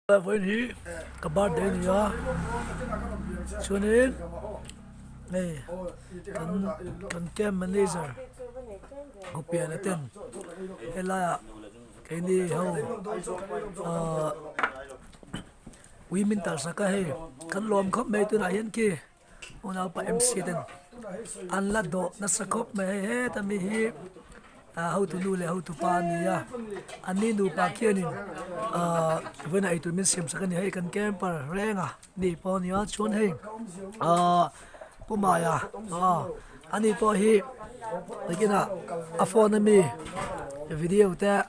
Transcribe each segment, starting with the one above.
với ní các bạn đây nhá cho nên này cần kem manager có tiền là tiền hay là cái này hầu quý mình ta sẽ cái cần lom khóc mấy tôi lại hiện kia ông nào pa MC tên anh là độ nó sẽ khóc mấy hết ta mi hi how to do le how to pan ya ani nu pa kia ni when I to miss him sakani hay kan camper renga ni po ni chun hay pumaya ani po hi lekina afon mi video ta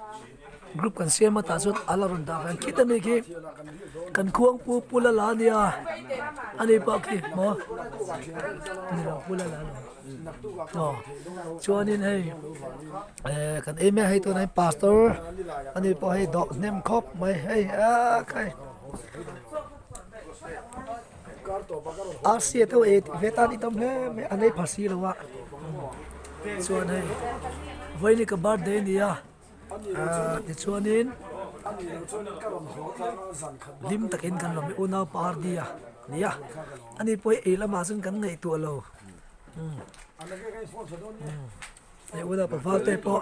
group kan sema ta sut alarun da kan kita mi ki kan khuang pu pula la nia ani pa ki mo ni la pula la cho nên hay kan em hay tôi này pastor anh po hay dọ nem khop mày hay cái RC tôi vetan itom he me anh ấy phasi lo wa cho nên với ni cái birthday nia thì cho nên lim takin kan lo me una par dia nia anh ấy po ai la ma sun kan ngai tu lo ai udah perfalte po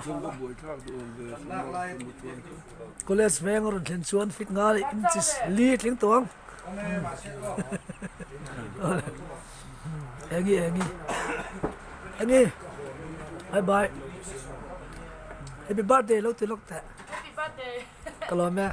koles veng ron thlen chuan fit nga inches li tling tong engi bye bye happy birthday lo te lok ta happy birthday kalome